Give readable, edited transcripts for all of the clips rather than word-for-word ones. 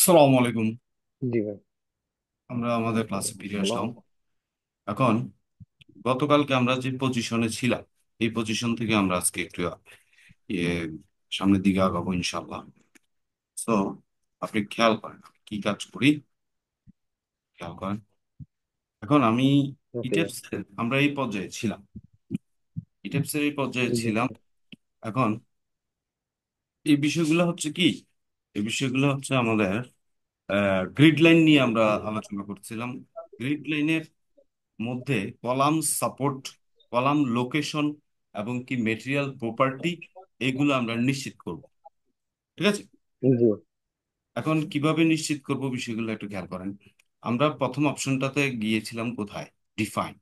সালাম আলাইকুম। জি ভাই। আমরা আমাদের ক্লাসে ফিরে সালাম। আসলাম। এখন গতকালকে আমরা যে পজিশনে ছিলাম, এই পজিশন থেকে আমরা আজকে একটু ইয়ে সামনের দিকে আগাবো ইনশাল্লাহ। তো আপনি খেয়াল করেন আমি কি কাজ করি, খেয়াল করেন। এখন আমি ওকে। ইটেপস আমরা এই পর্যায়ে ছিলাম, ইটেপসের এই পর্যায়ে জি। ছিলাম। এখন এই বিষয়গুলো হচ্ছে কি, এই বিষয়গুলো হচ্ছে আমাদের গ্রিড লাইন নিয়ে আমরা আলোচনা করছিলাম। গ্রিড লাইনের মধ্যে কলাম সাপোর্ট, কলাম লোকেশন এবং কি মেটেরিয়াল প্রপার্টি, এগুলো আমরা নিশ্চিত করব। ঠিক আছে। জি। এখন কিভাবে নিশ্চিত করব বিষয়গুলো একটু খেয়াল করেন। আমরা প্রথম অপশনটাতে গিয়েছিলাম কোথায়? ডিফাইন।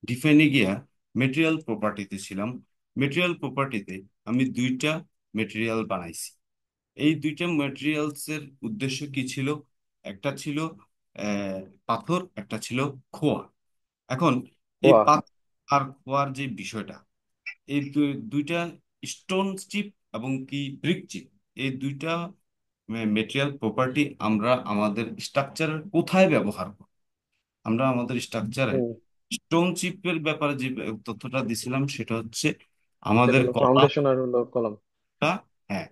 ডিফাইনে গিয়া মেটেরিয়াল প্রপার্টিতে ছিলাম। মেটেরিয়াল প্রপার্টিতে আমি দুইটা মেটেরিয়াল বানাইছি। এই দুইটা ম্যাটেরিয়ালস এর উদ্দেশ্য কি ছিল? একটা ছিল আহ, পাথর, একটা ছিল খোয়া। এখন এই ওয়া। পাথর আর খোয়ার যে বিষয়টা, এই দুইটা স্টোন চিপ এবং কি ব্রিক চিপ, এই দুইটা মেটেরিয়াল প্রপার্টি আমরা আমাদের স্ট্রাকচারের কোথায় ব্যবহার করব? আমরা আমাদের স্ট্রাকচারে হুম। স্টোন চিপের ব্যাপারে যে তথ্যটা দিছিলাম সেটা হচ্ছে এটা আমাদের হলো কলাম। ফাউন্ডেশন আর হলো কলাম। হ্যাঁ,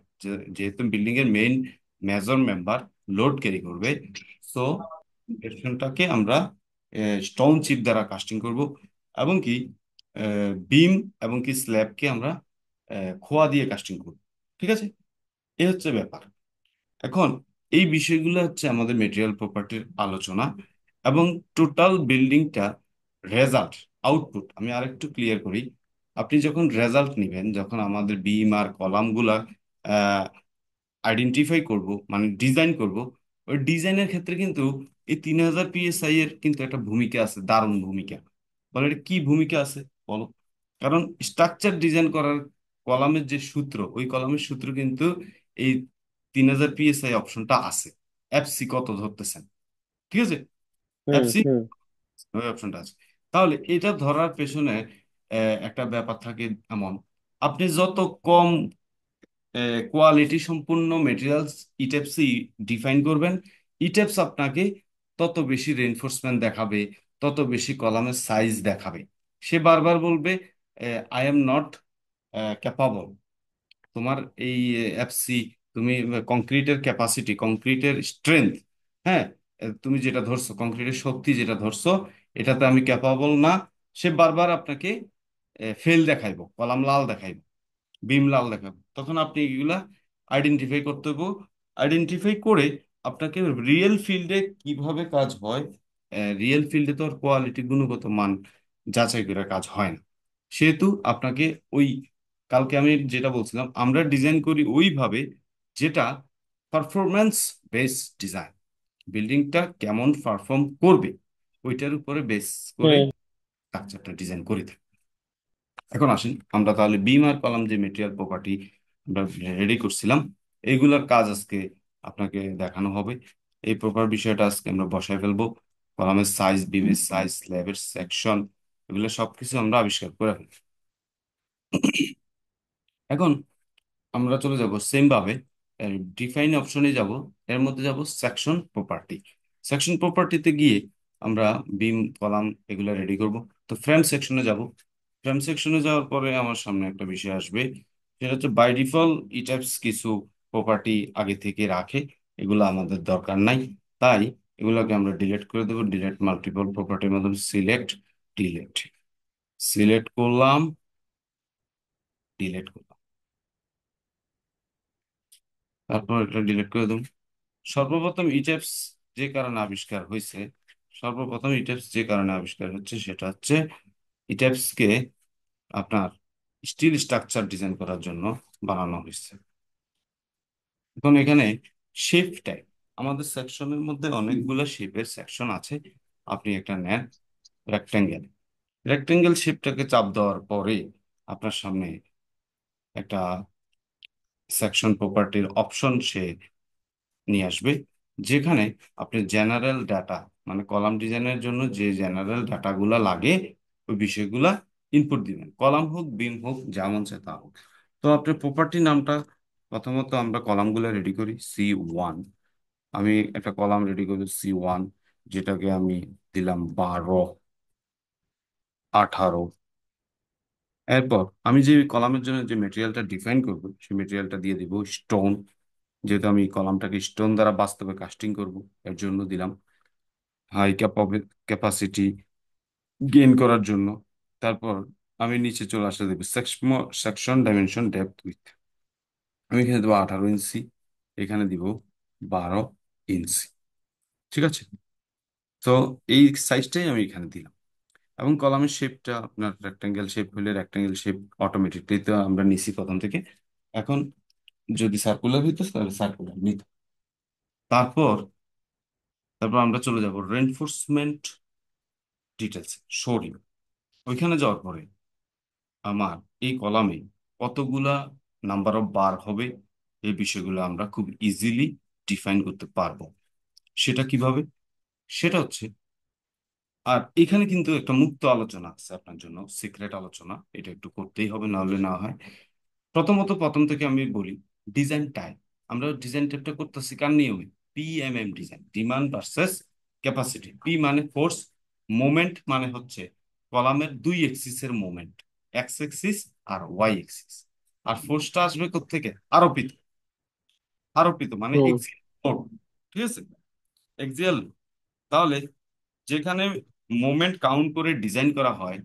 যেহেতু বিল্ডিং এর main major member load carry করবে, সো এরকমটাকে আমরা স্টোন চিপ দ্বারা কাস্টিং করব এবং কি বিম এবং কি স্ল্যাবকে আমরা খোয়া দিয়ে কাস্টিং করব। ঠিক আছে, এই হচ্ছে ব্যাপার। এখন এই বিষয়গুলো হচ্ছে আমাদের মেটেরিয়াল প্রপার্টির আলোচনা। এবং টোটাল বিল্ডিংটা রেজাল্ট, আউটপুট আমি আরেকটু ক্লিয়ার করি। আপনি যখন রেজাল্ট নিবেন, যখন আমাদের বিম আর কলামগুলা আইডেন্টিফাই করব, মানে ডিজাইন করব, ওই ডিজাইনের ক্ষেত্রে কিন্তু এই 3000 PSI এর কিন্তু একটা ভূমিকা আছে, দারুণ ভূমিকা। বলে এটা কি ভূমিকা আছে বলো? কারণ স্ট্রাকচার ডিজাইন করার কলামের যে সূত্র, ওই কলামের সূত্র কিন্তু এই 3000 PSI অপশনটা আছে। এফসি কত ধরতেছেন? ঠিক আছে, হুম এফসি হুম। ওই অপশনটা আছে। তাহলে এটা ধরার পেছনে একটা ব্যাপার থাকে এমন, আপনি যত কম কোয়ালিটি সম্পূর্ণ মেটেরিয়ালস ইটেপসি ডিফাইন করবেন, ইটেপস আপনাকে তত বেশি রেইনফোর্সমেন্ট দেখাবে, তত বেশি কলামের সাইজ দেখাবে। সে বারবার বলবে আই এম নট ক্যাপাবল। তোমার এই এফসি, তুমি কংক্রিটের ক্যাপাসিটি, কংক্রিটের স্ট্রেংথ, হ্যাঁ, তুমি যেটা ধরছো কংক্রিটের শক্তি যেটা ধরছো, এটাতে আমি ক্যাপাবল না। সে বারবার আপনাকে ফেল দেখাইবো, কলাম লাল দেখাইবো, বিম লাল দেখাবো। তখন আপনি এগুলা আইডেন্টিফাই করতে হবে। আইডেন্টিফাই করে আপনাকে রিয়েল ফিল্ডে কিভাবে কাজ হয়, রিয়েল ফিল্ডে তো আর কোয়ালিটি গুণগত মান যাচাই করে কাজ হয় না। সেহেতু আপনাকে ওই, কালকে আমি যেটা বলছিলাম, আমরা ডিজাইন করি ওইভাবে যেটা পারফরম্যান্স বেস ডিজাইন, বিল্ডিংটা কেমন পারফর্ম করবে ওইটার উপরে বেস করে হুম। স্ট্রাকচারটা ডিজাইন করে থাকি। এখন আসেন আমরা তাহলে বিম আর কলাম যে মেটেরিয়াল প্রপার্টি আমরা রেডি করছিলাম, এইগুলার কাজ আজকে আপনাকে দেখানো হবে। এই প্রপার বিষয়টা আজকে আমরা বসায় ফেলবো। কলামের সাইজ, বিমের সাইজ, স্ল্যাবের সেকশন, এগুলো সবকিছু আমরা আবিষ্কার করে ফেলবো। এখন আমরা চলে যাব সেম ভাবে ডিফাইন অপশনে যাব, এর মধ্যে যাব সেকশন প্রপার্টি। সেকশন প্রপার্টিতে গিয়ে আমরা বিম কলাম এগুলা রেডি করব। তো ফ্রেম সেকশনে যাব। ফ্রেম সেকশনে যাওয়ার পরে আমার সামনে একটা বিষয় আসবে, সেটা হচ্ছে বাই ডিফল্ট ই টাইপস কিছু প্রপার্টি আগে থেকে রাখে, এগুলো আমাদের দরকার নাই। তাই এগুলোকে আমরা ডিলিট করে দেবো। ডিলিট মাল্টিপল প্রপার্টির মাধ্যমে সিলেক্ট, ডিলিট, সিলেক্ট করলাম, ডিলিট করলাম, তারপর এটা ডিলিট করে দেবো। সর্বপ্রথম ইটেপস যে কারণে আবিষ্কার হয়েছে, সর্বপ্রথম ইটেপস যে কারণে আবিষ্কার হচ্ছে সেটা হচ্ছে ইটেপসকে আপনার স্টিল স্ট্রাকচার ডিজাইন করার জন্য বানানো হয়েছে। এখন এখানে শেপ টাইপ, আমাদের সেকশনের মধ্যে অনেকগুলো শেপের সেকশন আছে। আপনি একটা নেন রেক্টেঙ্গেল, রেক্টেঙ্গেল শেপটাকে চাপ দেওয়ার পরে আপনার সামনে একটা সেকশন প্রপার্টির অপশন সে নিয়ে আসবে, যেখানে আপনি জেনারেল ডাটা, মানে কলাম ডিজাইনের জন্য যে জেনারেল ডাটাগুলা লাগে ওই বিষয়গুলা ইনপুট দিবেন, কলাম হোক বিম হোক যা মন চায় তা হোক। তো আপনার প্রপার্টি নামটা প্রথমত আমরা কলামগুলো রেডি করি, C1। আমি একটা কলাম রেডি করবো C1, যেটাকে আমি দিলাম 12, 18। এরপর আমি যে কলামের জন্য যে মেটেরিয়ালটা ডিফাইন করব, সেই মেটেরিয়ালটা দিয়ে দিব স্টোন, যেহেতু আমি কলামটাকে স্টোন দ্বারা বাস্তবে কাস্টিং করব। এর জন্য দিলাম হাই ক্যাপাসিটি গেইন করার জন্য। তারপর আমি নিচে চলে আসতে দেবো সেকশন ডাইমেনশন ডেপথ উইথ, আমি এখানে দেবো 18 ইঞ্চি, এখানে দিব 12 ইঞ্চি। ঠিক আছে, তো এই সাইজটাই আমি এখানে দিলাম। এবং কলামের শেপটা আপনার রেক্টাঙ্গেল শেপ হলে রেক্টাঙ্গেল শেপ অটোমেটিকলি তো আমরা নিছি প্রথম থেকে। এখন যদি সার্কুলার হইতো তাহলে সার্কুলার নিত। তারপর তারপর আমরা চলে যাব রেনফোর্সমেন্ট ডিটেলস, শোরিং। ওইখানে যাওয়ার পরে আমার এই কলামে কতগুলা নাম্বার অফ বার হবে, এই বিষয়গুলো আমরা খুব ইজিলি ডিফাইন করতে পারবো। সেটা কিভাবে? সেটা হচ্ছে, আর এখানে কিন্তু একটা মুক্ত আলোচনা আছে আপনার জন্য, সিক্রেট আলোচনা, এটা একটু করতেই হবে, না হলে না হয়। প্রথম থেকে আমি বলি ডিজাইন টাইপ। আমরা ডিজাইন টাইপটা করতেছি কার নিয়মে? PMM design, demand versus capacity. P মানে ফোর্স, মোমেন্ট মানে হচ্ছে কলামের দুই এক্সিসের মোমেন্ট, এক্স এক্সিস আর ওয়াই এক্সিস। আর ফোর্সটা আসবে কোত্থেকে? আরোপিত। আরোপিত মানে হুম এক্সিয়াল লোড। ঠিক আছে, এক্সিয়াল। তাহলে যেখানে মোমেন্ট কাউন্ট করে ডিজাইন করা হয়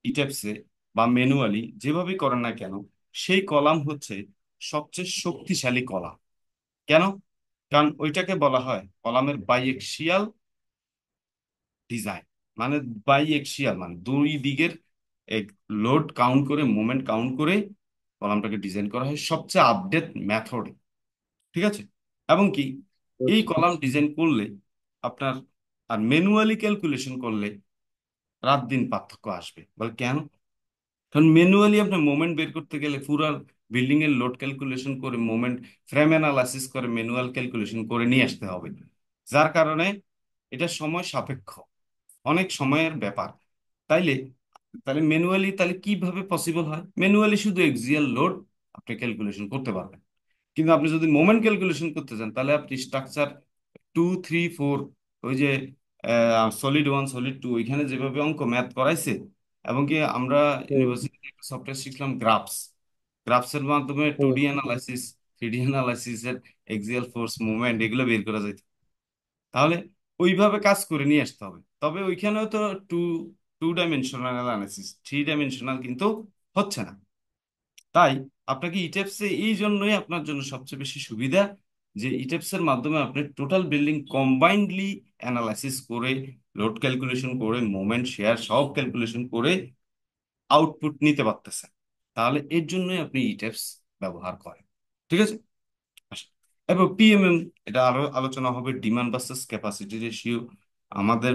ইটেপসে বা ম্যানুয়ালি, যেভাবে করেন না কেন, সেই কলাম হচ্ছে সবচেয়ে শক্তিশালী কলাম। কেন? কারণ ওইটাকে বলা হয় কলামের বাইএক্সিয়াল ডিজাইন। মানে বাইএক্সিয়াল মানে দুই দিকের লোড কাউন্ট করে, মোমেন্ট কাউন্ট করে কলামটাকে ডিজাইন করা হয় সবচেয়ে আপডেট মেথডে। ঠিক আছে, এবং কি এই আচ্ছা। কলাম ডিজাইন করলে আপনার, আর ম্যানুয়ালি ক্যালকুলেশন করলে রাত দিন পার্থক্য আসবে। বল কেন? কারণ ম্যানুয়ালি আপনার মোমেন্ট বের করতে গেলে পুরো বিল্ডিং এর লোড ক্যালকুলেশন করে, মোমেন্ট ফ্রেম অ্যানালাইসিস করে, ম্যানুয়াল ক্যালকুলেশন করে নিয়ে আসতে হবে। যার কারণে এটা সময় সাপেক্ষ, অনেক সময়ের ব্যাপার। তাইলে তাহলে ম্যানুয়ালি তাহলে কিভাবে পসিবল হয়? ম্যানুয়ালি শুধু এক্সিয়াল লোড আপনি ক্যালকুলেশন করতে পারবেন, কিন্তু আপনি যদি মোমেন্ট ক্যালকুলেশন করতে চান তাহলে আপনি স্ট্রাকচার 2, 3, 4, ওই যে সলিড 1 সলিড 2 ওইখানে যেভাবে অঙ্ক ম্যাথ করাইছে, এবং কি আমরা হুম ইউনিভার্সিটিতে একটা সফটওয়্যার শিখলাম গ্রাফস, গ্রাফসের মাধ্যমে টু হুম ডি অ্যানালাইসিস, 3D অ্যানালাইসিস এর এক্সিয়াল ফোর্স মুভমেন্ট এগুলো বের করা যায়। তাহলে ওইভাবে কাজ করে নিয়ে আসতে হবে। তবে ওইখানেও তো two two dimensional analysis, 3 dimensional কিন্তু হচ্ছে না। তাই আপনাকে ইটেপসে এই জন্যই আপনার জন্য সবচেয়ে বেশি সুবিধা, যে ইটেপসের মাধ্যমে আপনি টোটাল বিল্ডিং কম্বাইন্ডলি অ্যানালাইসিস করে, লোড ক্যালকুলেশন করে, মোমেন্ট শেয়ার সব ক্যালকুলেশন করে আউটপুট নিতে পারতেছেন। তাহলে এর জন্যই আপনি ইটেপস ব্যবহার করেন। ঠিক আছে, আচ্ছা। এবার PMM, এটা আরো আলোচনা হবে, ডিমান্ড ভার্সেস ক্যাপাসিটি রেশিও। আমাদের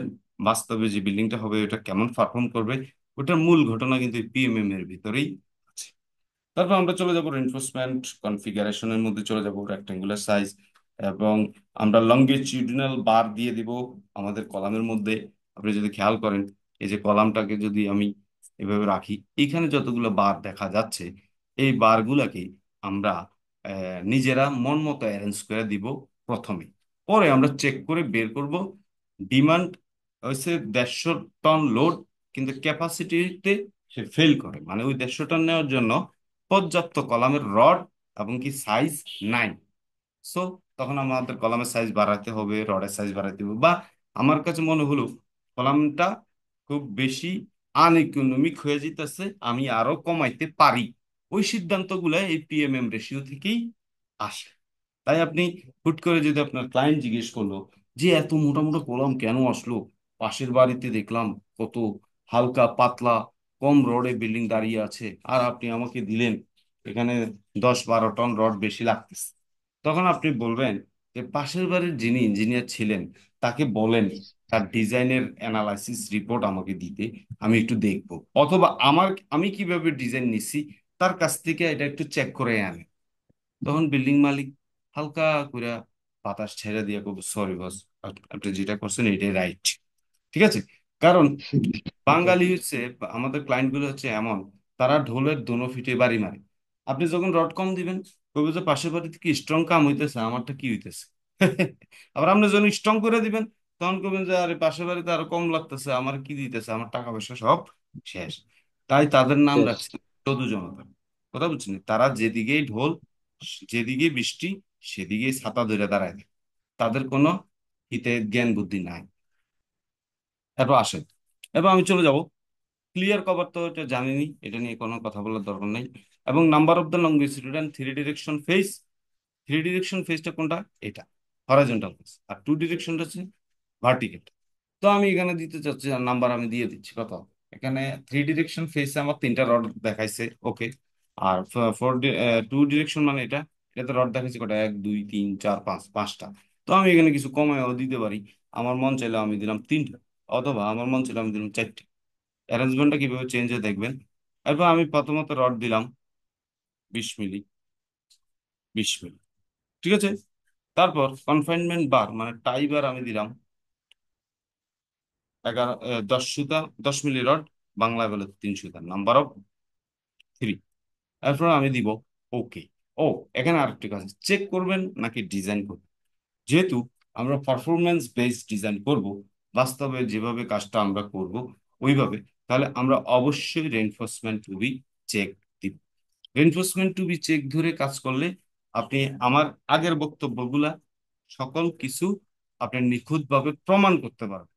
বাস্তবে যে বিল্ডিংটা হবে ওটা কেমন পারফর্ম করবে, ওটার মূল ঘটনা কিন্তু PMM এর ভিতরেই আছে। তারপর আমরা চলে যাব রেনফোর্সমেন্ট কনফিগারেশনের মধ্যে, চলে যাব রেক্টেঙ্গুলার সাইজ, এবং আমরা লঙ্গিটিউডিনাল বার দিয়ে দিব আমাদের কলামের মধ্যে। আপনি যদি খেয়াল করেন, এই যে কলামটাকে যদি আমি এভাবে রাখি, এখানে যতগুলো বার দেখা যাচ্ছে, এই বারগুলাকে আমরা নিজেরা মন মতো অ্যারেঞ্জ করে দিব প্রথমে। পরে আমরা চেক করে বের করব ডিমান্ড হচ্ছে 150 টন লোড, কিন্তু ক্যাপাসিটিতে সে ফেল করে, মানে ওই 150 টন নেওয়ার জন্য পর্যাপ্ত কলামের রড এবং কি সাইজ নাই। সো তখন আমাদের কলামের সাইজ বাড়াতে হবে, রডের সাইজ বাড়াতে হবে, বা আমার কাছে মনে হলো কলামটা খুব বেশি আনইকোনমিক হয়ে যেতেছে, আমি আরো কমাইতে পারি। ওই সিদ্ধান্তগুলো এই PMM রেশিও থেকেই আসে। তাই আপনি হুট করে যদি আপনার ক্লায়েন্ট জিজ্ঞেস করলো যে এত মোটা মোটা কলাম কেন আসলো, পাশের বাড়িতে দেখলাম কত হালকা পাতলা কম রডে বিল্ডিং দাঁড়িয়ে আছে, আর আপনি আমাকে দিলেন এখানে 10-12 টন রড বেশি লাগতেছে, তখন আপনি বলবেন যে পাশের বাড়ির যিনি ইঞ্জিনিয়ার ছিলেন তাকে বলেন তার ডিজাইনের অ্যানালাইসিস রিপোর্ট আমাকে দিতে, আমি একটু দেখবো। অথবা আমি কিভাবে ডিজাইন নিছি তার কাছ থেকে এটা একটু চেক করে আনে। তখন বিল্ডিং মালিক হালকা করে বাতাস ছেড়ে দিয়ে বলবো, সরি বস, আপনি যেটা করছেন এটাই রাইট। ঠিক আছে, কারণ বাঙালি হচ্ছে, আমাদের ক্লায়েন্ট গুলো হচ্ছে এমন, তারা ঢোলের দোনো ফিটে বাড়ি মারে। আপনি যখন রড কম দিবেন বলবো যে পাশের বাড়িতে কি স্ট্রং কাম হইতেছে, আমারটা কি হইতেছে। আবার আপনি যখন স্ট্রং করে দিবেন, তখন করবেন যে আরে পাশের বাড়িতে আরো কম লাগতেছে, আমার কি দিতেছে, আমার টাকা পয়সা সব শেষ। তাই তাদের নাম শেষ। রাখছে চোদু জনতা। কথা বুঝছেন? তারা যেদিকেই ঢোল, যেদিকে বৃষ্টি, সেদিকেই ছাতা ধরে দাঁড়ায় থাকে। তাদের কোনো হিতে জ্ঞান বুদ্ধি নাই। এরপর আসেন, এবার আমি চলে যাব। ক্লিয়ার কভার তো এটা জানিনি, এটা নিয়ে কোনো কথা বলার দরকার নেই। এবং number of the longest student, three direction face. Three direction ফেসটা কোনটা? এটা হরাইজন্টাল ফেস। আর টু ডিরেকশনটা হচ্ছে ভার্টিক্যাল। তো আমি এখানে দিতে চাচ্ছি, নাম্বার আমি দিয়ে দিচ্ছি কত। এখানে থ্রি ডিরেকশন ফেসে আমার তিনটা রড দেখাইছে, ওকে। আর ফোর, টু ডিরেকশন মানে এটা, এটাতে রড দেখাইছে কটা, এক দুই তিন চার পাঁচ, পাঁচটা। তো আমি এখানে কিছু কমায়ও দিতে পারি। আমার মন চাইলে আমি দিলাম তিনটা, অথবা আমার মন চাইলে আমি দিলাম চারটে। অ্যারেঞ্জমেন্টটা কিভাবে চেঞ্জ হয়ে দেখবেন। এরপর আমি প্রথমত রড দিলাম 20 মিলি, 20 মিলি, ঠিক আছে। তারপর কনফাইনমেন্ট বার মানে টাই বার আমি দিলাম 10 সুতা, 10 মিলি রড, বাংলায় বলে 3 সুতা, নাম্বার অফ 3। এরপর আমি দিব ওকে। ও, এখানে আরেকটি কাজ, চেক করবেন নাকি ডিজাইন করবেন। যেহেতু আমরা পারফরমেন্স বেসড ডিজাইন করব, বাস্তবে যেভাবে কাজটা আমরা করব ওইভাবে, তাহলে আমরা অবশ্যই রেইনফোর্সমেন্ট টু বি চেক দিব। রেইনফোর্সমেন্ট টু বি চেক ধরে কাজ করলে আপনি আমার আগের বক্তব্যগুলা সকল কিছু আপনি নিখুঁতভাবে প্রমাণ করতে পারবেন।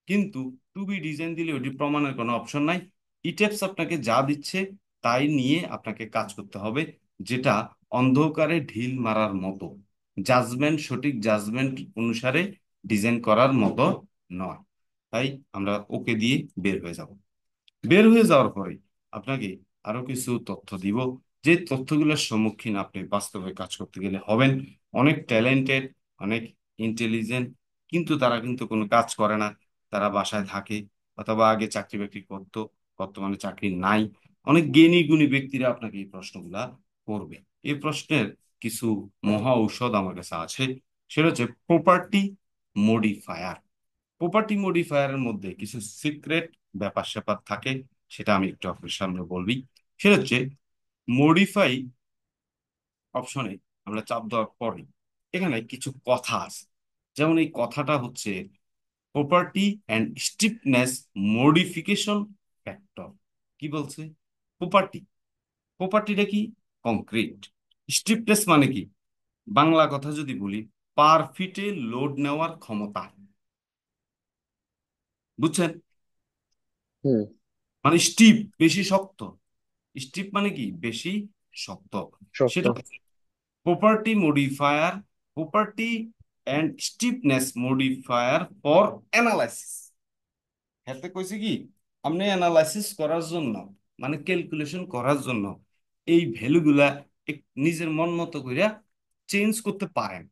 কিন্তু টু বি ডিজাইন দিলে ওটি প্রমাণের কোনো অপশন নাই। ইটেপস আপনাকে যা দিচ্ছে তাই নিয়ে আপনাকে কাজ করতে হবে, যেটা অন্ধকারে ঢিল মারার মতো, জাজমেন্ট, সঠিক জাজমেন্ট অনুসারে ডিজাইন করার মতো নয়। তাই আমরা ওকে দিয়ে বের হয়ে যাব। বের হয়ে যাওয়ার পরে আপনাকে আরো কিছু তথ্য দিব, যে তথ্যগুলোর সম্মুখীন আপনি বাস্তবে কাজ করতে গেলে হবেন। অনেক ট্যালেন্টেড, অনেক ইন্টেলিজেন্ট, কিন্তু তারা কিন্তু কোনো কাজ করে না। তারা বাসায় থাকে, অথবা আগে চাকরি বাকরি করতো, বর্তমানে চাকরি নাই। অনেক জ্ঞানী গুণী ব্যক্তিরা আপনাকে এই প্রশ্নগুলা করবে। এই প্রশ্নের কিছু মহা ঔষধ আমার কাছে আছে। সেটা হচ্ছে প্রপার্টি মডিফায়ার। প্রপার্টি মডিফায়ারের মধ্যে কিছু সিক্রেট ব্যাপার স্যাপার থাকে, সেটা আমি একটু আপনার সামনে বলবি। সেটা হচ্ছে মডিফাই অপশনে আমরা চাপ দেওয়ার পরে এখানে কিছু কথা আছে। যেমন এই কথাটা হচ্ছে property and stiffness modification factor. কি বলছে? প্রপার্টি, প্রপার্টিটা কি? কংক্রিট। স্টিফনেস মানে কি? বাংলা কথা যদি বলি, পার ফিটে লোড নেওয়ার ক্ষমতা। বুঝছেন? হুম। মানে স্টিপ, বেশি শক্ত। স্টিপ মানে কি? বেশি শক্ত। শক্ত। সেটা property modifier, property and stiffness modifier for analysis. হাতে কইছে কি, আপনি অ্যানালাইসিস করার জন্য, মানে ক্যালকুলেশন করার জন্য এই ভ্যালুগুলা নিজের মন মতো কইরা চেঞ্জ করতে পারেন।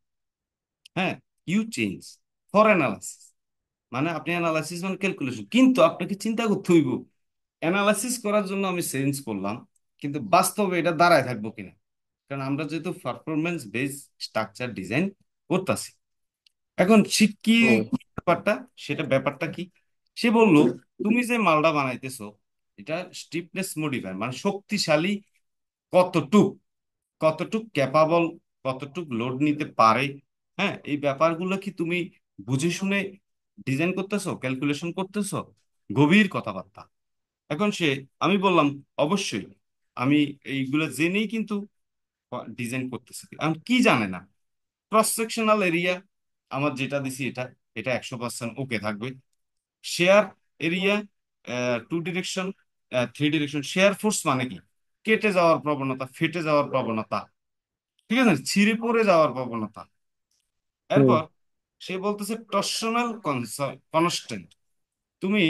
হ্যাঁ, ইউ চেঞ্জ ফর অ্যানালাইসিস, মানে আপনি অ্যানালাইসিস মানে ক্যালকুলেশন, কিন্তু আপনাকে চিন্তা করতে হইব অ্যানালাইসিস করার জন্য আমি চেঞ্জ করলাম, কিন্তু বাস্তবে এটা দাঁড়ায় থাকবো কিনা। কারণ আমরা যেহেতু পারফরমেন্স বেস স্ট্রাকচার ডিজাইন করতেছি, এখন শিখি হুম। ব্যাপারটা, সেটা ব্যাপারটা কি? সে বলল, তুমি যে মালটা বানাইতেছো এটা স্টিফনেস মডিফায়ার মানে শক্তিশালী কতটুক, কতটুক ক্যাপাবল, কতটুক লোড নিতে পারে। হ্যাঁ, এই ব্যাপারগুলো কি তুমি বুঝে শুনে ডিজাইন করতেছো, ক্যালকুলেশন করতেছো? গভীর কথাবার্তা। এখন সে, আমি বললাম অবশ্যই, আমি এইগুলো জেনেই কিন্তু ডিজাইন করতেছি। এখন কি জানে না, ক্রস সেকশনাল এরিয়া আমার যেটা দিছি এটা, এটা 100% ওকে থাকবে। Shear area, two direction, three direction. Shear force মানে কি? কেটে যাওয়ার প্রবণতা, ফেটে যাওয়ার প্রবণতা, ঠিক আছে, ছিঁড়ে পড়ে যাওয়ার প্রবণতা। হুম। এরপর সে বলতেছে টর্সনাল কনস্ট্যান্ট। তুমি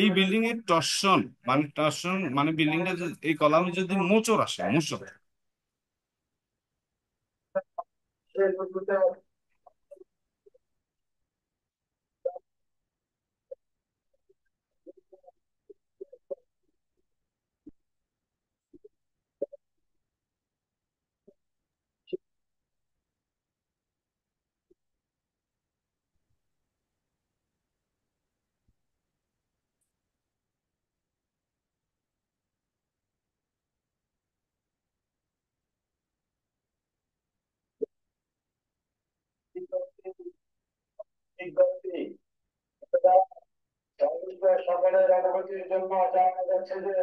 এই বিল্ডিং এর টর্সন, মানে টর্সন মানে বিল্ডিংটা এই কলামে যদি মোচড় আসে, মোচড়, সকলের অবগতির জন্য জানা যাচ্ছে যে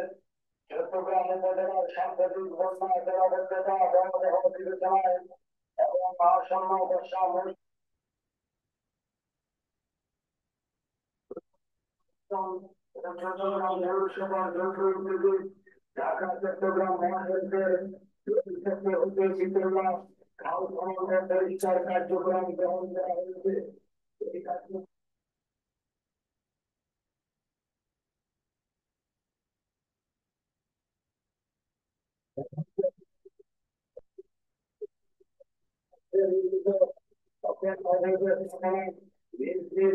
চট্টগ্রাম উপজেলার সাম্প্রতিক বন্যা জলাবদ্ধতা ভয়াবহ বিবেচনায় এবং আসন্ন বর্ষা ঢাকা চট্টগ্রাম মহাসড়কের হতে চিত্রলা খাল খনন ও পরিষ্কার কার্যক্রম গ্রহণ করা হয়েছে। এই কার্যক্রম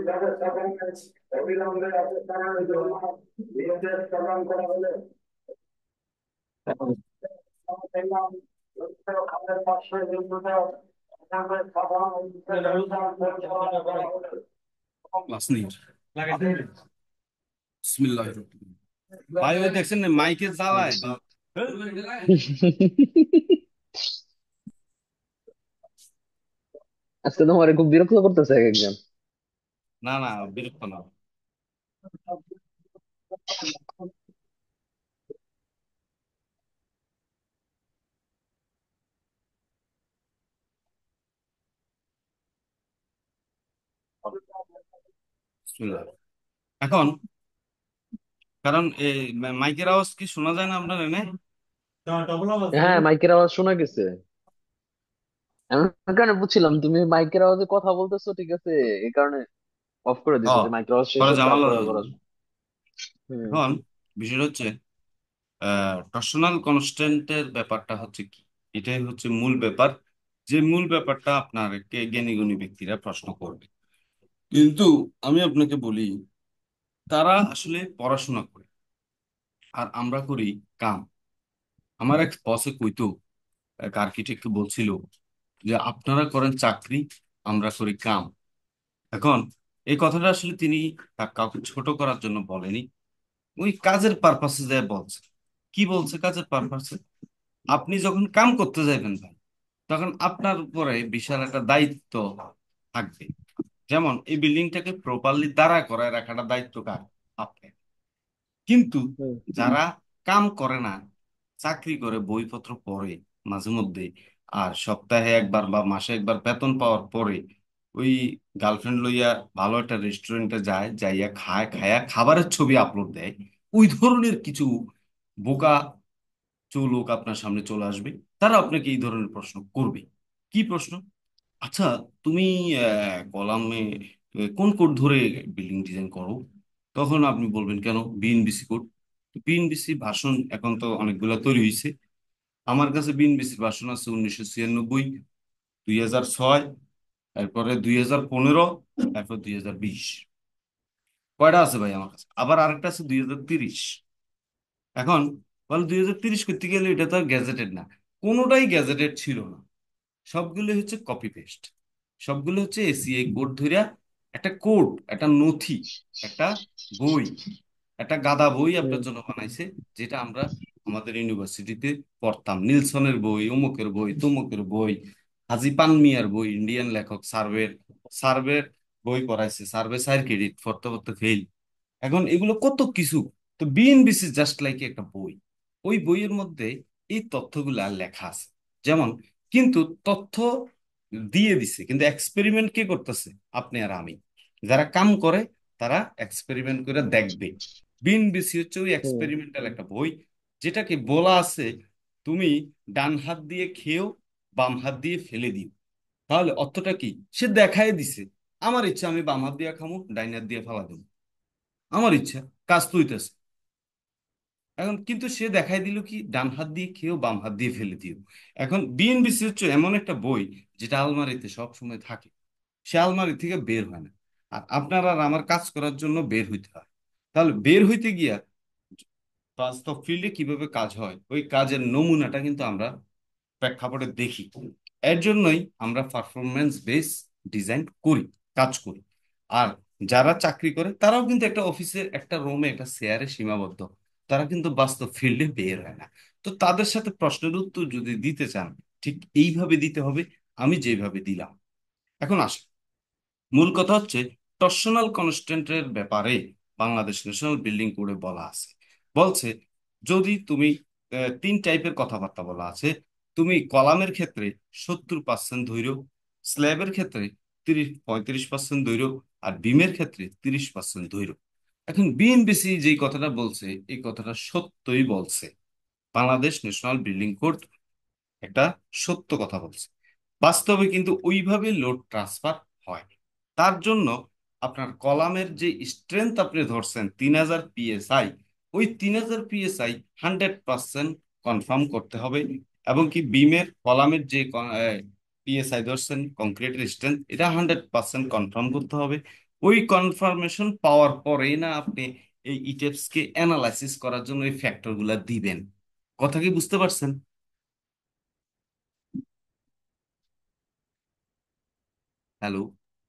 ব্যবস্থাপনায় অবিলম্বে অবস্থানের জন্য নির্দেশ প্রদান করা হলে খালের পাশে নির্মিত সাধারণ পরিচালনা করা হলে ক্লাস নেই। বিসমিল্লাহির রহমানির রহিম। ভাই ওই দেখছেন না মাইকে জ্বালায় আচ্ছা। বাপ। আজকে তোমার খুব বিরক্ত করতেছে এক একজন। না না, বিরক্ত না। বিসমিল্লাহ। এখন কারণ এই মাইকের আওয়াজ কি শোনা যায় না আপনার এনে? হ্যাঁ, মাইকের আওয়াজ শোনা গেছে। আমি ওই কারণে বুঝছিলাম তুমি মাইকের আওয়াজে কথা বলতেছো, ঠিক আছে, এই কারণে অফ করে হ, দিছি যে মাইকের আওয়াজ শেষ পরে হোক জানালার তারপরে জন্য। আবার আসবো। হুম। এখন বিষয়টা হচ্ছে টর্শনাল কনস্ট্যান্টের ব্যাপারটা হচ্ছে কি, এটাই হচ্ছে মূল ব্যাপার। যে মূল ব্যাপারটা আপনাকে জ্ঞানী গুণী ব্যক্তিরা প্রশ্ন করবে। কিন্তু আমি আপনাকে বলি, তারা আসলে পড়াশোনা করে আর আমরা করি কাম। আমার এক বসে কইতো, এক আর্কিটেক্ট বলছিল যে আপনারা করেন চাকরি, আমরা করি কাম। এখন এই কথাটা আসলে তিনি কাউকে ছোট করার জন্য বলেনি, ওই কাজের পারপাসে যায় বলছে। কি বলছে কাজের পারপাসে? আপনি যখন কাম করতে যাবেন ভাই, তখন আপনার উপরে বিশাল একটা দায়িত্ব থাকবে। যেমন এই বিল্ডিংটাকে প্রপারলি দাঁড়া করায় রাখাটা দায়িত্ব কার? আপনার। কিন্তু হুম। যারা কাম করে না, চাকরি করে, বইপত্র পড়ে মাঝে মধ্যে, আর সপ্তাহে একবার বা মাসে একবার বেতন পাওয়ার পরে ওই গার্লফ্রেন্ড লইয়া ভালো একটা রেস্টুরেন্টে যায়, যাইয়া খায়, খায়া খাবারের ছবি আপলোড দেয়, ওই ধরনের কিছু বোকা লোক আপনার সামনে চলে আসবে। তারা আপনাকে এই ধরনের প্রশ্ন করবে। কি প্রশ্ন? আচ্ছা, তুমি কলামে কোন কোড ধরে বিল্ডিং ডিজাইন করো? তখন আপনি বলবেন কেন বিএনবিসি কোড। বিএনবিসি ভার্সন এখন তো অনেকগুলো তৈরি হয়েছে। আমার কাছে বিএনবিসি ভার্সন আছে 1996, 2006, তারপরে 2015, তারপর 2020। কয়টা আছে ভাই আমার কাছে? আবার আরেকটা আছে 2030। এখন বলে 2030 করতে গেলে এটা তো আর গ্যাজেটেড না। কোনোটাই গ্যাজেটেড ছিল না, সবগুলো হচ্ছে কপি পেস্ট। সবগুলো হচ্ছে এসিআই কোড ধরিয়া একটা কোড, একটা নথি, একটা বই, একটা গাদা বই আপনার হুম। জন্য বানাইছে। যেটা আমরা আমাদের ইউনিভার্সিটিতে পড়তাম, নিলসনের বই, অমুকের বই, তমুকের বই, হাজি পানমিয়ার বই, ইন্ডিয়ান লেখক সার্ভের সার্ভের বই পড়াইছে। সার্ভে 4 ক্রেডিট, পড়তে পড়তে ফেল। এখন এগুলো কত কিছু। তো বিএনবিসি জাস্ট লাইক একটা বই। ওই বইয়ের মধ্যে এই তথ্যগুলা লেখা আছে। যেমন, কিন্তু তথ্য দিয়ে দিছে, কিন্তু এক্সপেরিমেন্ট কে করতেছে? আপনি আর আমি। যারা কাম করে তারা এক্সপেরিমেন্ট করে দেখবে। বিএনবিসি হচ্ছে ওই হুম। এক্সপেরিমেন্টাল একটা বই, যেটাকে বলা আছে তুমি ডান হাত দিয়ে খেয়েও, বাম হাত দিয়ে ফেলে দিও। তাহলে অর্থটা কি? সে দেখাই দিছে, আমার ইচ্ছা আমি বাম হাত দিয়ে খামো, ডাইন হাত দিয়ে ফেলা দেবো, আমার ইচ্ছা, কাজ তো হইতেছে। এখন কিন্তু সে দেখাই দিল কি ডান হাত দিয়ে খেয়েও বাম হাত দিয়ে ফেলে দিও। এখন বিএনবিসি হচ্ছে এমন একটা বই যেটা আলমারিতে সব সময় থাকে, সে আলমারি থেকে বের হয় না। আর আপনার আর আমার কাজ করার জন্য বের হইতে হয়। তাহলে বের হইতে গিয়া বাস্তব ফিল্ডে কিভাবে কাজ হয়, ওই কাজের নমুনাটা কিন্তু আমরা প্রেক্ষাপটে দেখি। এর জন্যই আমরা পারফরমেন্স বেস ডিজাইন করি, কাজ করি। আর যারা চাকরি করে তারাও কিন্তু একটা অফিসের একটা রুমে একটা চেয়ারে সীমাবদ্ধ, তারা কিন্তু বাস্তব ফিল্ডে বের হয় না। তো তাদের সাথে প্রশ্নের উত্তর যদি দিতে চান, ঠিক এইভাবে দিতে হবে, আমি যেভাবে দিলাম। এখন আসি, মূল কথা হচ্ছে টর্সনাল কনস্ট্যান্টের ব্যাপারে বাংলাদেশ ন্যাশনাল বিল্ডিং কোডে বলা আছে। বলছে যদি তুমি তিন টাইপের কথাবার্তা বলা আছে, তুমি কলামের ক্ষেত্রে 70% ধৈর্য, স্ল্যাবের ক্ষেত্রে 35% ধৈর্য, আর বিমের ক্ষেত্রে 30% ধৈর্য। এখন বিএনবিসি যেই কথাটা বলছে এই কথাটা সত্যই বলছে। বাংলাদেশ ন্যাশনাল বিল্ডিং কোড একটা সত্য কথা বলছে। বাস্তবে কিন্তু ওইভাবে লোড ট্রান্সফার হয়। তার জন্য আপনার কলামের যে স্ট্রেংথ আপনি ধরছেন 3000 PSI, ওই 3000 PSI 100% কনফার্ম করতে হবে। এবং কি বিমের কলামের যে পিএসআই ধরছেন কংক্রিটের স্ট্রেংথ, এটা 100% কনফার্ম করতে হবে। ওই কনফার্মেশন পাওয়ার পরেই না আপনি এই ইটেপস কে অ্যানালাইসিস করার জন্য এই ফ্যাক্টর গুলা দিবেন। কথা কি বুঝতে পারছেন? হ্যালো?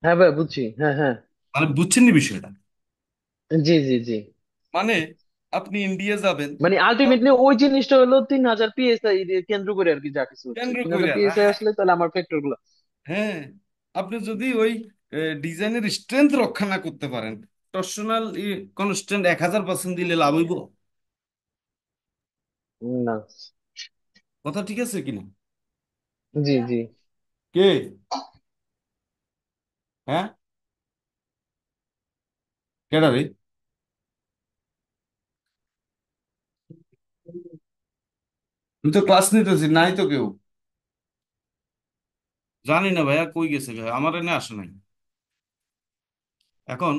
হ্যাঁ ভাই, বুঝছি, হ্যাঁ হ্যাঁ। মানে বুঝছেন নি বিষয়টা? জি জি জি। মানে আপনি ইন্ডিয়া যাবেন, মানে আলটিমেটলি ওই জিনিসটা হলো 3000 PSI কেন্দ্র করে আর কি, যা কিছু হচ্ছে কেন্দ্র তিন হাজার কইরা পিএসআই আসলে তাহলে আমার ফ্যাক্টর গুলো। হ্যাঁ, আপনি যদি ওই ডিজাইনের স্ট্রেংথ রক্ষা না করতে পারেন, টর্সনাল কনস্ট্যান্ট 1000% দিলে লাভ হইব? না। কথা ঠিক আছে কিনা? জি জি। কে? হ্যাঁ, কেডা রে? আমি তো ক্লাস নিতেছি, নাই তো কেউ। জানি না ভাইয়া কই গেছে, ভাই আমার এনে আসে নাই। এখন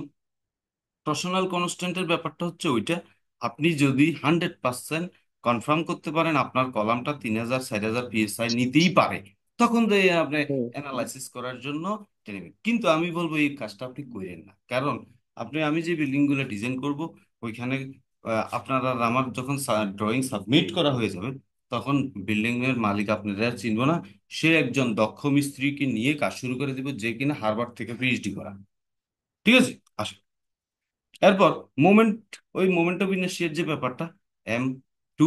টর্সনাল কনস্ট্যান্টের ব্যাপারটা হচ্ছে ওইটা, আপনি যদি 100% কনফার্ম করতে পারেন আপনার কলামটা 3000 4000 PSI নিতেই পারে, তখন তো এই আপনি হুম অ্যানালাইসিস করার জন্য টেনে। কিন্তু আমি বলবো এই কাজটা আপনি করেন না। কারণ আমি যে বিল্ডিং গুলো ডিজাইন করব ওইখানে আপনার আর আমার যখন ড্রয়িং সাবমিট করা হয়ে যাবে, তখন বিল্ডিং এর মালিক আপনারা আর চিনবো না। সে একজন দক্ষ মিস্ত্রিকে নিয়ে কাজ শুরু করে দিব, যে কিনা হার্ভার্ড থেকে পিএইচডি করা। ঠিক আছে, আসেন। এরপর মোমেন্ট, ওই মোমেন্ট অফ ইনার্শিয়ার যে ব্যাপারটা, M2,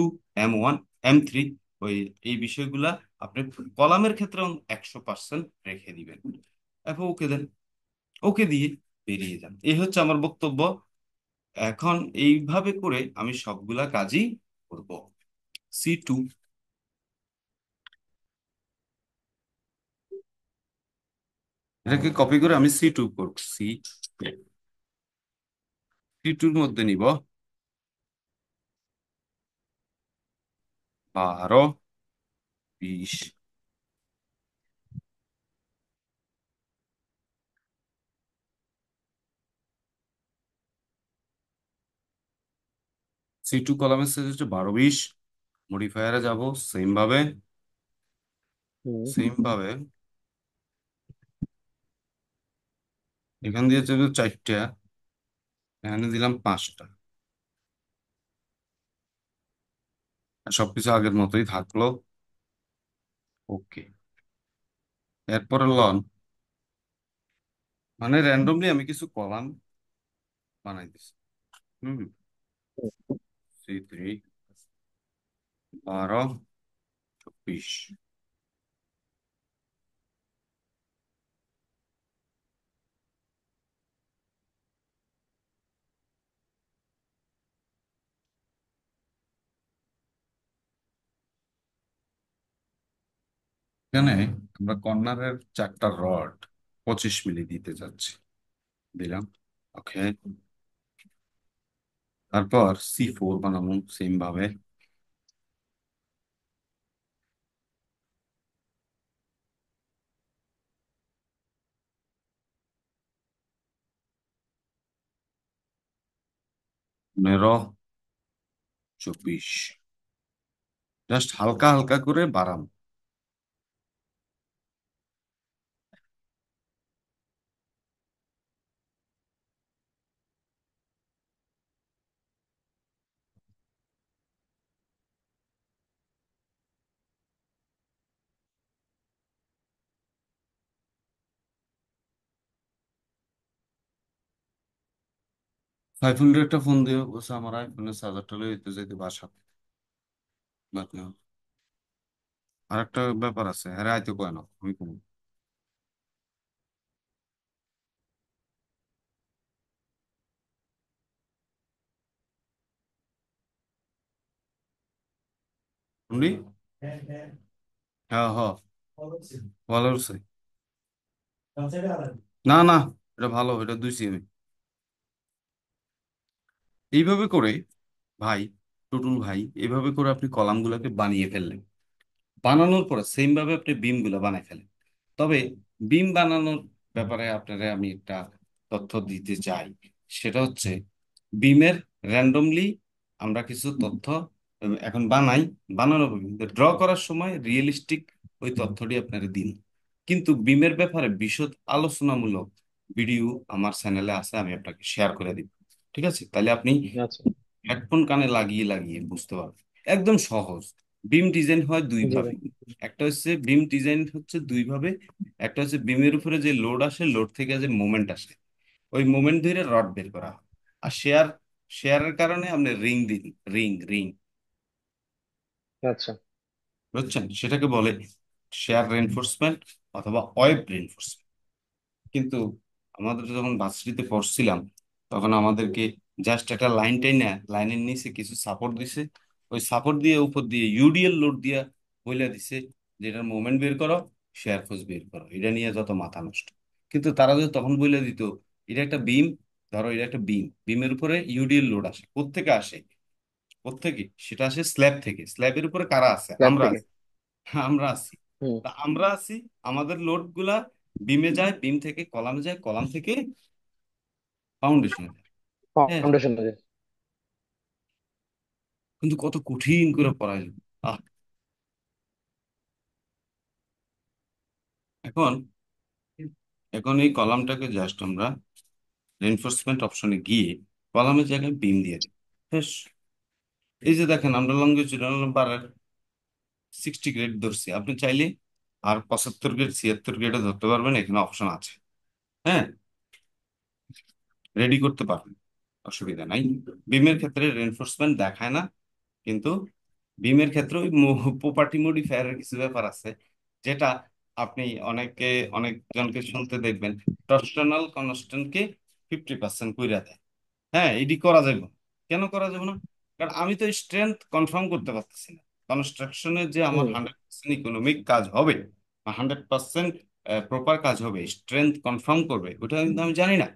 M1, M3, ওই এই বিষয়গুলা আপনি কলামের ক্ষেত্রে 100% রেখে দিবেন। এখন ওকে দেন, ওকে দিয়ে বেরিয়ে যান। এই হচ্ছে আমার বক্তব্য। এখন এইভাবে করে আমি সবগুলা কাজই করব। C2, এটাকে কপি করে আমি C2 করছি। C2-র মধ্যে নিব 12, 20। C2 কলামের সাইজ হচ্ছে 12, 20। মডিফায়ারে যাব, সেম ভাবে, হুম। সেম ভাবে এখান দিয়ে চলবে 4টা, এখানে দিলাম 5টা। আর সবকিছু আগের মতোই থাকলো। ওকে। এরপরে লন, মানে র্যান্ডমলি আমি কিছু কলাম বানাই দিছি। হুম। C3, 12, 24। এখানে আমরা কর্নারের 4টা রড 25 মিলি দিতে যাচ্ছি, দিলাম। ওকে। তারপর C4 বানাবো সেম ভাবে। 15, 24, জাস্ট হালকা হালকা করে বাড়ান। 500 একটা ফোন দিয়ে বসে আমার আইফোনের চার্জারটা লইতে যেতে বাসা। আর একটা ব্যাপার আছে, হ্যাঁ আইতে কয় না আমি কোনো। শুনলি? হ্যাঁ হ্যাঁ, ভালো হচ্ছে। না না, এটা ভালো, এটা 2 সেমি। এইভাবে করে ভাই, টুটুল ভাই, এইভাবে করে আপনি কলামগুলোকে বানিয়ে ফেললেন। বানানোর পরে সেম ভাবে আপনি বিম গুলো বানাই ফেলেন। তবে বিম বানানোর ব্যাপারে আপনারা আমি একটা তথ্য দিতে চাই। সেটা হচ্ছে, বিমের র্যান্ডমলি আমরা কিছু তথ্য এখন বানাই, বানানোর ড্র করার সময় রিয়েলিস্টিক ওই তথ্যটি আপনারা দিন। কিন্তু বিমের ব্যাপারে বিশদ আলোচনামূলক ভিডিও আমার চ্যানেলে আছে, আমি আপনাকে শেয়ার করে দিব। ঠিক আছে, তাহলে আপনি আচ্ছা। হেডফোন কানে লাগিয়ে লাগিয়ে বুঝতে পারবেন। একদম সহজ। বিম ডিজাইন হয় দুই জি ভাবে। ভাই। একটা হচ্ছে বিম ডিজাইন হচ্ছে দুই ভাবে। একটা হচ্ছে বিমের উপরে যে লোড আসে, লোড থেকে যে মোমেন্ট আসে, ওই মোমেন্ট ধরে রড বের করা হয়। আর শেয়ারের কারণে আপনি রিং দিন, রিং রিং, আচ্ছা। বুঝছেন? সেটাকে বলে শেয়ার রেনফোর্সমেন্ট অথবা ওয়েব রেনফোর্সমেন্ট। কিন্তু আমাদের যখন ভার্সিটিতে পড়ছিলাম, তখন আমাদেরকে জাস্ট একটা লাইনটাই না, লাইনের নিচে কিছু সাপোর্ট দিছে, ওই সাপোর্ট দিয়ে উপর দিয়ে ইউডিএল লোড দিয়া বইলা দিছে যে এটার মোমেন্ট বের করো, শেয়ার ফোর্স বের করো, এটা নিয়ে যত মাথা নষ্ট। কিন্তু তারা যদি তখন বইলা দিত এটা একটা বিম, ধরো এটা একটা বিম, বিমের উপরে ইউডিএল লোড আসে, কোত্থেকে আসে? কোত্থেকে? সেটা আসে স্ল্যাব থেকে। স্ল্যাবের উপরে কারা আছে? ল্যাব আমরা থেকে। আছি। আমরা আছি। হুম। তা আমরা আছি, আমাদের লোড গুলা বিমে যায়, বিম থেকে কলামে যায়, কলাম থেকে ফাউন্ডেশনে যায়। হ্যাঁ, ফাউন্ডেশন। কিন্তু কত কঠিন করে পড়ায়। আহ এখন এখন এই কলামটাকে জাস্ট আমরা রেনফোর্সমেন্ট অপশনে গিয়ে কলামের জায়গায় বিম দিয়ে দিই। বেশ। এই যে দেখেন, আমরা লঙ্গিচুডাল বারের 60 গ্রেড ধরছি, আপনি চাইলে আর 75 গ্রেড 76 গ্রেডে ধরতে পারবেন, এখানে অপশন আছে। হ্যাঁ, রেডি করতে পারবেন, অসুবিধা নাই। বিমের ক্ষেত্রে রেনফোর্সমেন্ট দেখায় না, কিন্তু বিমের ক্ষেত্রে ওই প্রপার্টি মডিফায়ারের কিছু ব্যাপার আছে, যেটা আপনি অনেকজনকে শুনতে দেখবেন, টর্সনাল কনস্ট্যান্টকে 50% কইরা দেয়। হ্যাঁ, এটি করা যাবে না। কেন করা যাবে না? কারণ আমি তো স্ট্রেংথ কনফার্ম করতে পারতেছি না। কনস্ট্রাকশনে যে আমার হুম 100% ইকোনমিক কাজ হবে, 100% প্রপার কাজ হবে, স্ট্রেংথ কনফার্ম করবে, ওটা কিন্তু আমি জানি না।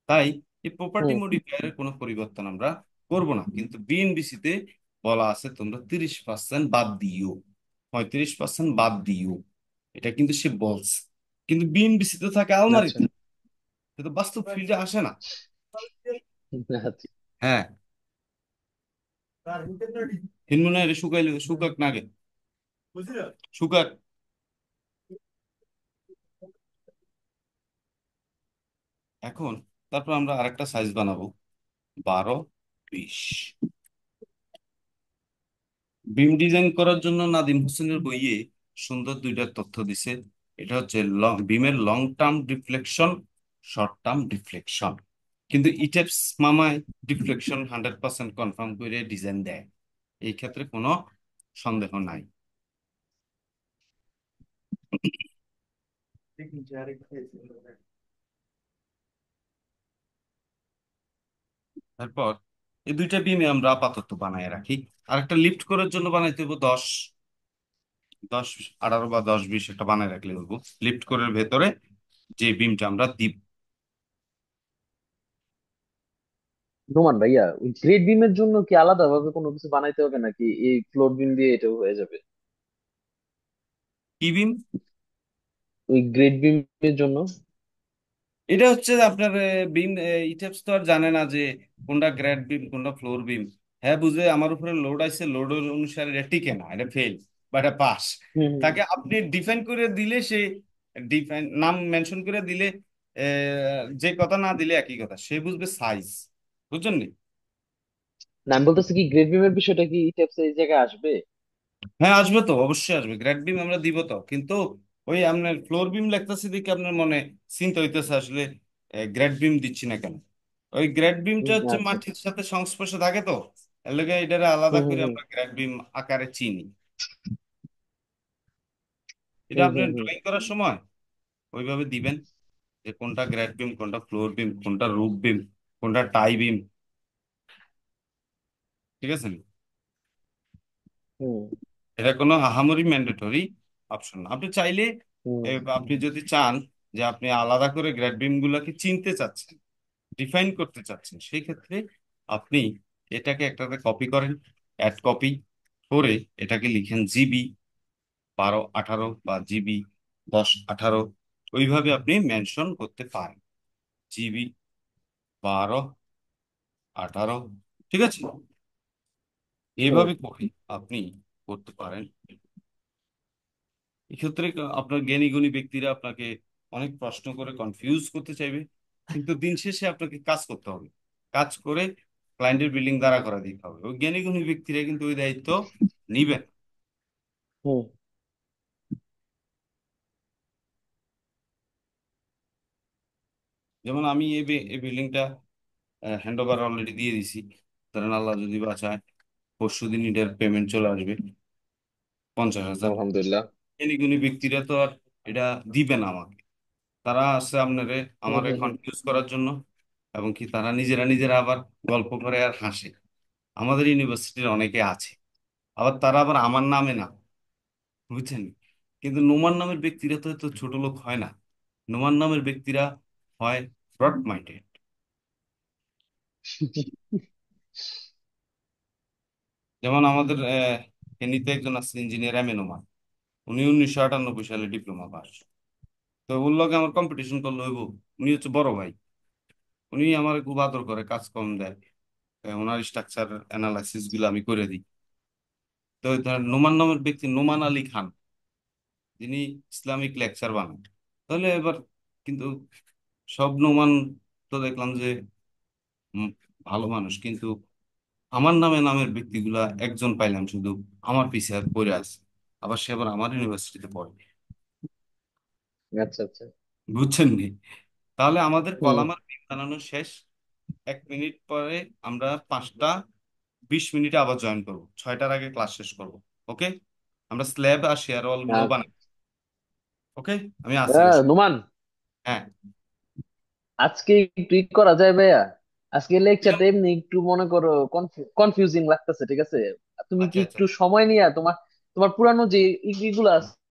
তাই এই প্রপার্টি হুম। মডিফায়ারের কোনো পরিবর্তন আমরা করব না। কিন্তু বিএনবিসি তে বলা আছে তোমরা 30% বাদ দিও, 35% বাদ দিও। এটা কিন্তু সে বলছে। কিন্তু বিএনবিসি তো থাকে আচ্ছা। আলমারিতে, সে তো বাস্তব ফিল্ডে আসে না। আচ্ছা। হ্যাঁ, হিনমনে রে শুকাইলে শুকাক নাগে, শুকাক। এখন তারপর আমরা আরেকটা সাইজ বানাবো, 12-20। বিম ডিজাইন করার জন্য নাদিম হোসেনের বইয়ে সুন্দর দুইটা তথ্য দিছে। এটা হচ্ছে বিমের long term deflection, short term deflection. কিন্তু ইটেপস মামায় ডিফ্লেকশন 100% কনফার্ম করে ডিজাইন দেয়, এই ক্ষেত্রে কোনো সন্দেহ নাই। তারপর এই দুইটা বিমে আমরা আপাতত বানায় রাখি। আর একটা লিফট করার জন্য বানাইতে হবে 10, 18 বা 10-20 একটা বানায় রাখলে হবো। লিফট করার ভেতরে যে বিমটা আমরা দিব। নোমান ভাইয়া, ওই গ্রেড বিমের জন্য কি আলাদা ভাবে কোনো কিছু বানাইতে হবে নাকি এই ফ্লোর বিম দিয়ে এটাও হয়ে যাবে? কি বিম? ওই গ্রেড বিমের জন্য। এটা হচ্ছে যে আপনার বিম, ইটেপস তো আর জানে না যে কোনটা গ্রেড বিম কোনটা ফ্লোর বিম। হ্যাঁ, বুঝে আমার উপরে লোড আছে, লোডের অনুসারে এটা টিকে না, এটা ফেল বা এটা পাস। হুম হুম। তাকে আপনি ডিফাইন করে দিলে সে, ডিফাইন নাম মেনশন করে দিলে, যে কথা না দিলে একই কথা, সে বুঝবে সাইজ। বুঝছেন নি? না, আমি বলতেছি কি গ্রেড বিমের বিষয়টা কি টেপস এই জায়গায় আসবে? হ্যাঁ, আসবে তো, অবশ্যই আসবে। গ্রেড বিম আমরা দিব তো, কিন্তু ওই আপনার ফ্লোর বিম লিখতেছি দেখে আপনার মনে চিন্তা হইতেছে আসলে গ্রেড বিম দিচ্ছি না কেন। ওই গ্রেড বিমটা হচ্ছে আচ্ছা মাটির আচ্ছা। সাথে সংস্পর্শে থাকে তো, এর লেগে এটারে আলাদা হুম হুম করে হুম। আমরা গ্রেড বিম আকারে চিনি। এটা হুম আপনি হুম হুম। ড্রয়িং করার সময় ওইভাবে দিবেন, যে কোনটা গ্রেড বিম, কোনটা ফ্লোর বিম, কোনটা রুফ বিম, কোনটা টাই বিম। ঠিক আছে? হুম। এটা কোনো আহামরি ম্যান্ডেটরি অপশন না। আপনি চাইলে হুম। আপনি যদি চান যে আপনি আলাদা করে গ্রেড বিম গুলাকে চিনতে চাচ্ছেন, ডিফাইন করতে চাচ্ছেন, সেই ক্ষেত্রে আপনি এটাকে একটাতে কপি করেন, অ্যাড কপি করে এটাকে লিখেন জিবি 12 18 বা জিবি 10 18, ওইভাবে আপনি মেনশন করতে পারেন, জিবি 12 18, ঠিক আছে? হুম। এইভাবে করে আপনি করতে পারেন। এক্ষেত্রে আপনার জ্ঞানী গুণী ব্যক্তিরা আপনাকে অনেক প্রশ্ন করে কনফিউজ করতে চাইবে, কিন্তু দিন শেষে আপনাকে কাজ করতে হবে। কাজ করে ক্লায়েন্টের বিল্ডিং দাঁড়া করা দিতে হবে, ওই জ্ঞানী গুণী ব্যক্তিরা কিন্তু ওই দায়িত্ব নিবেন। হুম। যেমন আমি এই বিল্ডিংটা হ্যান্ড ওভার অলরেডি দিয়ে দিছি। ধরেন আল্লাহ যদি বাঁচায় পরশু দিন এটার পেমেন্ট চলে আসবে 50,000। আলহামদুলিল্লাহ। জ্ঞানী গুণী ব্যক্তিরা তো আর এটা দিবে না আমাকে, তারা আছে আপনারে হুম আমারে হুম হুম। কনফিউজ করার জন্য, এবং কি তারা নিজেরা নিজেরা আবার গল্প করে আর হাসে। আমাদের ইউনিভার্সিটির অনেকে আছে, আবার তারা আবার আমার নামে না, বুঝছেন? কিন্তু নোমান নামের ব্যক্তিরা তো এত ছোট লোক হয় না। নোমান নামের ব্যক্তিরা হয় ব্রড মাইন্ডেড। যেমন আমাদের ফেনীতে একজন আছে ইঞ্জিনিয়ার এম এ নোমান, উনি 1998 সালে ডিপ্লোমা পাস। তো ওর লগে আমার কম্পিটিশন করলে হইব? উনি হচ্ছে বড় ভাই, উনি আমার খুব আদর করে, কাজ কম দেয়, ওনার স্ট্রাকচার অ্যানালাইসিস গুলো আমি করে দিই। তো ধরেন নোমান নামের ব্যক্তি নোমান আলী খান, যিনি ইসলামিক লেকচার বানান। তাহলে এবার কিন্তু সব নোমান তো দেখলাম যে উম, ভালো মানুষ, কিন্তু আমার নামে নামের ব্যক্তিগুলা একজন পাইলাম শুধু আমার পিছে পড়ে আছে, আবার সে আবার আমার ইউনিভার্সিটিতে পড়ে। আচ্ছা আচ্ছা। বুঝছেন নি? তাহলে আমাদের হুম। কলাম আর পিন বানানো শেষ। 1 মিনিট পরে আমরা 5টা 20 মিনিটে আবার জয়েন করবো, 6টার আগে ক্লাস শেষ করবো। ওকে? আমরা স্ল্যাব আর শেয়ার ওয়াল গুলো আচ্ছা। বানাই। ওকে, আমি আসি ওর সাথে। নোমান, হ্যাঁ। আজকে একটু ই করা যায় ভাইয়া? আজকে লেকচারটা এমনি একটু মনে করো কনফিউজিং লাগতেছে, ঠিক আছে? তুমি কি আচ্ছা আচ্ছা। একটু সময় নিয়ে তোমার তোমার পুরানো যে ইগুলো আছে